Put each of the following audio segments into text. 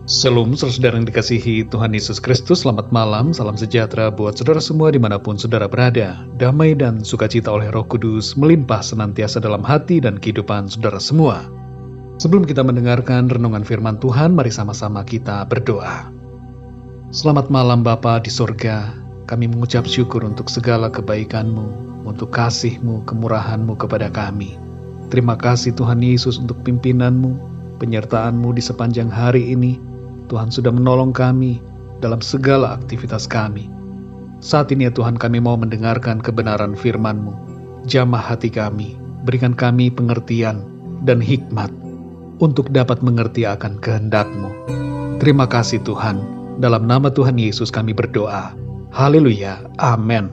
Shalom, saudara yang dikasihi Tuhan Yesus Kristus. Selamat malam, salam sejahtera buat saudara semua dimanapun saudara berada. Damai dan sukacita oleh Roh Kudus melimpah senantiasa dalam hati dan kehidupan saudara semua. Sebelum kita mendengarkan renungan firman Tuhan, mari sama-sama kita berdoa. Selamat malam Bapa di sorga, kami mengucap syukur untuk segala kebaikan-Mu, untuk kasih-Mu, kemurahan-Mu kepada kami. Terima kasih Tuhan Yesus untuk pimpinan-Mu, penyertaan-Mu di sepanjang hari ini. Tuhan sudah menolong kami dalam segala aktivitas kami. Saat ini ya Tuhan, kami mau mendengarkan kebenaran firman-Mu. Jamah hati kami, berikan kami pengertian dan hikmat untuk dapat mengerti akan kehendak-Mu. Terima kasih Tuhan, dalam nama Tuhan Yesus kami berdoa. Haleluya, amin.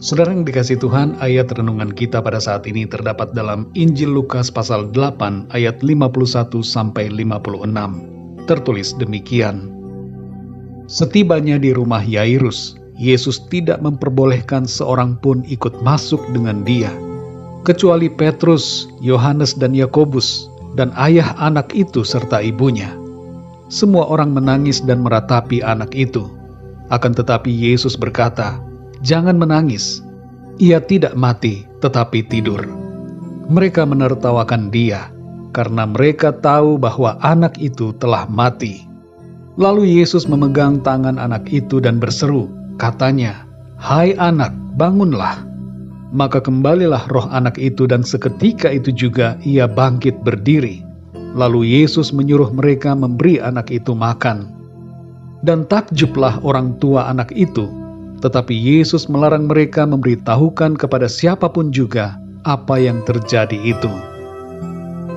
Saudara yang dikasihi Tuhan, ayat renungan kita pada saat ini terdapat dalam Injil Lukas pasal 8 ayat 51-56. Tertulis demikian. Setibanya di rumah Yairus, Yesus tidak memperbolehkan seorang pun ikut masuk dengan dia, kecuali Petrus, Yohanes dan Yakobus, dan ayah anak itu serta ibunya. Semua orang menangis dan meratapi anak itu. Akan tetapi Yesus berkata, "Jangan menangis, ia tidak mati tetapi tidur." Mereka menertawakan dia, karena mereka tahu bahwa anak itu telah mati. Lalu Yesus memegang tangan anak itu dan berseru, katanya, "Hai anak, bangunlah." Maka kembalilah roh anak itu dan seketika itu juga ia bangkit berdiri. Lalu Yesus menyuruh mereka memberi anak itu makan. Dan takjublah orang tua anak itu, tetapi Yesus melarang mereka memberitahukan kepada siapapun juga apa yang terjadi itu.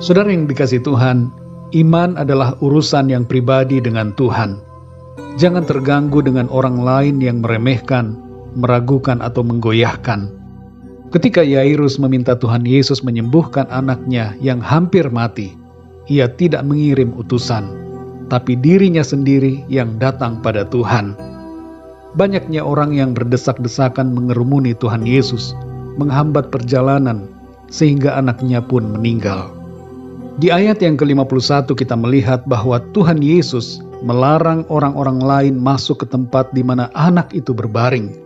Saudara yang dikasihi Tuhan, iman adalah urusan yang pribadi dengan Tuhan. Jangan terganggu dengan orang lain yang meremehkan, meragukan atau menggoyahkan. Ketika Yairus meminta Tuhan Yesus menyembuhkan anaknya yang hampir mati, ia tidak mengirim utusan, tapi dirinya sendiri yang datang pada Tuhan. Banyaknya orang yang berdesak-desakan mengerumuni Tuhan Yesus, menghambat perjalanan, sehingga anaknya pun meninggal. Di ayat yang ke-51 kita melihat bahwa Tuhan Yesus melarang orang-orang lain masuk ke tempat di mana anak itu berbaring,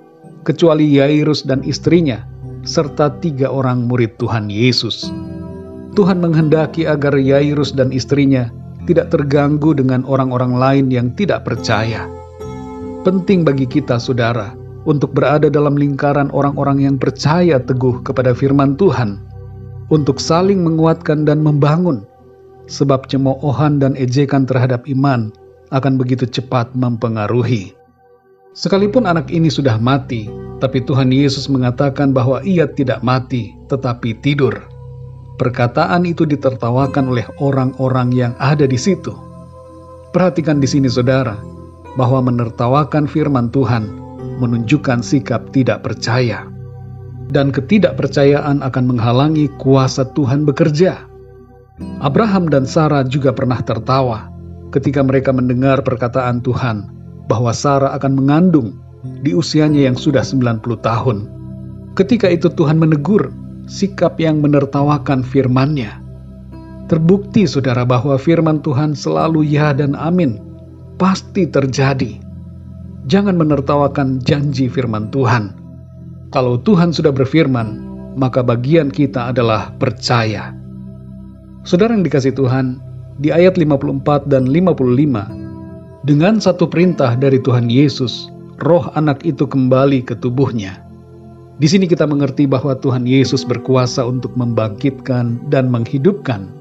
kecuali Yairus dan istrinya, serta 3 orang murid Tuhan Yesus. Tuhan menghendaki agar Yairus dan istrinya tidak terganggu dengan orang-orang lain yang tidak percaya. Penting bagi kita, saudara, untuk berada dalam lingkaran orang-orang yang percaya teguh kepada firman Tuhan, untuk saling menguatkan dan membangun, sebab cemoohan dan ejekan terhadap iman akan begitu cepat mempengaruhi. Sekalipun anak ini sudah mati, tapi Tuhan Yesus mengatakan bahwa ia tidak mati, tetapi tidur. Perkataan itu ditertawakan oleh orang-orang yang ada di situ. Perhatikan di sini saudara, bahwa menertawakan firman Tuhan menunjukkan sikap tidak percaya. Dan ketidakpercayaan akan menghalangi kuasa Tuhan bekerja. Abraham dan Sarah juga pernah tertawa ketika mereka mendengar perkataan Tuhan bahwa Sarah akan mengandung di usianya yang sudah 90 tahun. Ketika itu Tuhan menegur sikap yang menertawakan firman-Nya. Terbukti saudara bahwa firman Tuhan selalu ya dan amin, pasti terjadi. Jangan menertawakan janji firman Tuhan. Kalau Tuhan sudah berfirman, maka bagian kita adalah percaya. Saudara yang dikasihi Tuhan, di ayat 54 dan 55, dengan satu perintah dari Tuhan Yesus, roh anak itu kembali ke tubuhnya. Di sini kita mengerti bahwa Tuhan Yesus berkuasa untuk membangkitkan dan menghidupkan.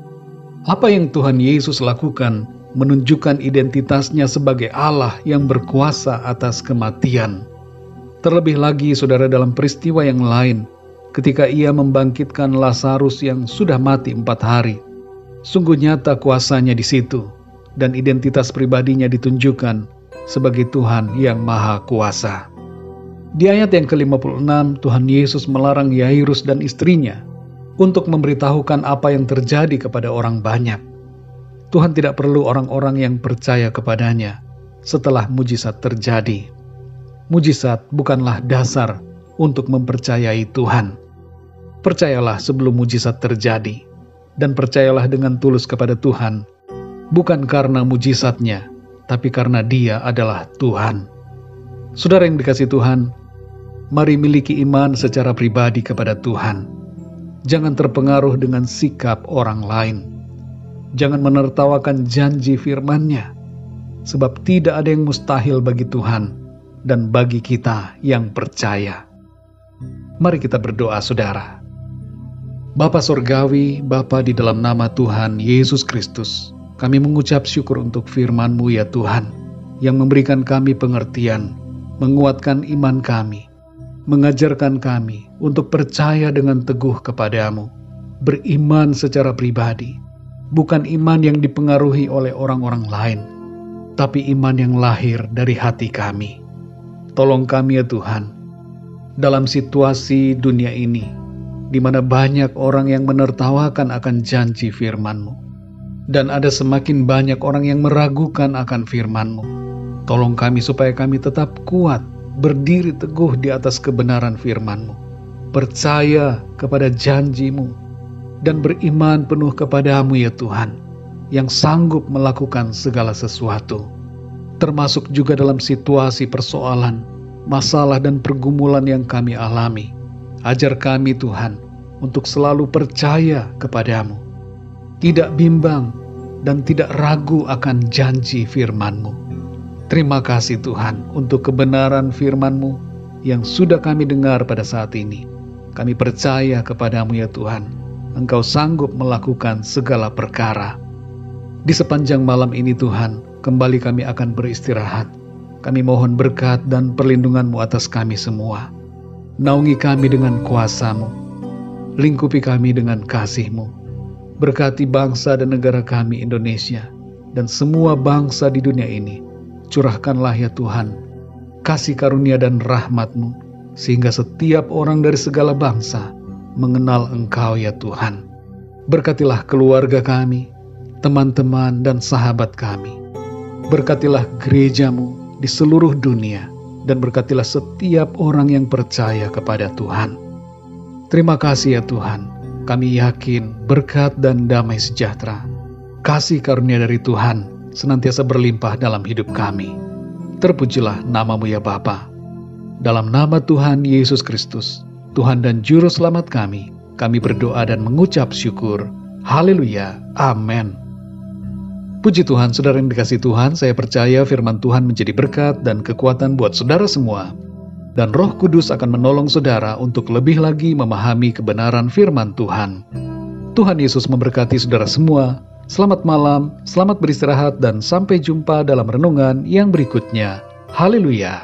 Apa yang Tuhan Yesus lakukan menunjukkan identitasnya sebagai Allah yang berkuasa atas kematian. Terlebih lagi saudara dalam peristiwa yang lain, ketika ia membangkitkan Lazarus yang sudah mati 4 hari. Sungguh nyata kuasanya di situ, dan identitas pribadinya ditunjukkan sebagai Tuhan yang Maha Kuasa. Di ayat yang ke-56, Tuhan Yesus melarang Yairus dan istrinya untuk memberitahukan apa yang terjadi kepada orang banyak. Tuhan tidak perlu orang-orang yang percaya kepadanya setelah mujizat terjadi. Mujizat bukanlah dasar untuk mempercayai Tuhan. Percayalah sebelum mujizat terjadi, dan percayalah dengan tulus kepada Tuhan, bukan karena mujizatnya, tapi karena Dia adalah Tuhan. Saudara yang dikasihi Tuhan, mari miliki iman secara pribadi kepada Tuhan. Jangan terpengaruh dengan sikap orang lain. Jangan menertawakan janji firman-Nya, sebab tidak ada yang mustahil bagi Tuhan dan bagi kita yang percaya. Mari kita berdoa, saudara. Bapa Sorgawi, Bapa di dalam nama Tuhan Yesus Kristus, kami mengucap syukur untuk firman-Mu ya Tuhan, yang memberikan kami pengertian, menguatkan iman kami, mengajarkan kami untuk percaya dengan teguh kepadamu, beriman secara pribadi, bukan iman yang dipengaruhi oleh orang-orang lain, tapi iman yang lahir dari hati kami. Tolong kami ya Tuhan, dalam situasi dunia ini, di mana banyak orang yang menertawakan akan janji firman-Mu, dan ada semakin banyak orang yang meragukan akan firman-Mu. Tolong kami supaya kami tetap kuat, berdiri teguh di atas kebenaran firman-Mu, percaya kepada janji-Mu, dan beriman penuh kepadamu ya Tuhan, yang sanggup melakukan segala sesuatu, termasuk juga dalam situasi persoalan, masalah dan pergumulan yang kami alami. Ajar kami Tuhan untuk selalu percaya kepadamu, tidak bimbang dan tidak ragu akan janji firman-Mu. Terima kasih Tuhan untuk kebenaran firman-Mu yang sudah kami dengar pada saat ini. Kami percaya kepadamu ya Tuhan, Engkau sanggup melakukan segala perkara. Di sepanjang malam ini Tuhan, kembali kami akan beristirahat. Kami mohon berkat dan perlindungan-Mu atas kami semua. Naungi kami dengan kuasa-Mu, lingkupi kami dengan kasih-Mu. Berkati bangsa dan negara kami Indonesia, dan semua bangsa di dunia ini. Curahkanlah ya Tuhan, kasih karunia dan rahmat-Mu, sehingga setiap orang dari segala bangsa mengenal Engkau ya Tuhan. Berkatilah keluarga kami, teman-teman dan sahabat kami. Berkatilah gereja-Mu di seluruh dunia, dan berkatilah setiap orang yang percaya kepada Tuhan. Terima kasih ya Tuhan, kami yakin berkat dan damai sejahtera, kasih karunia dari Tuhan senantiasa berlimpah dalam hidup kami. Terpujilah nama-Mu ya Bapa. Dalam nama Tuhan Yesus Kristus, Tuhan dan Juru Selamat kami berdoa dan mengucap syukur. Haleluya, amin. Puji Tuhan, saudara yang dikasihi Tuhan, saya percaya firman Tuhan menjadi berkat dan kekuatan buat saudara semua. Dan Roh Kudus akan menolong saudara untuk lebih lagi memahami kebenaran firman Tuhan. Tuhan Yesus memberkati saudara semua. Selamat malam, selamat beristirahat, dan sampai jumpa dalam renungan yang berikutnya. Haleluya.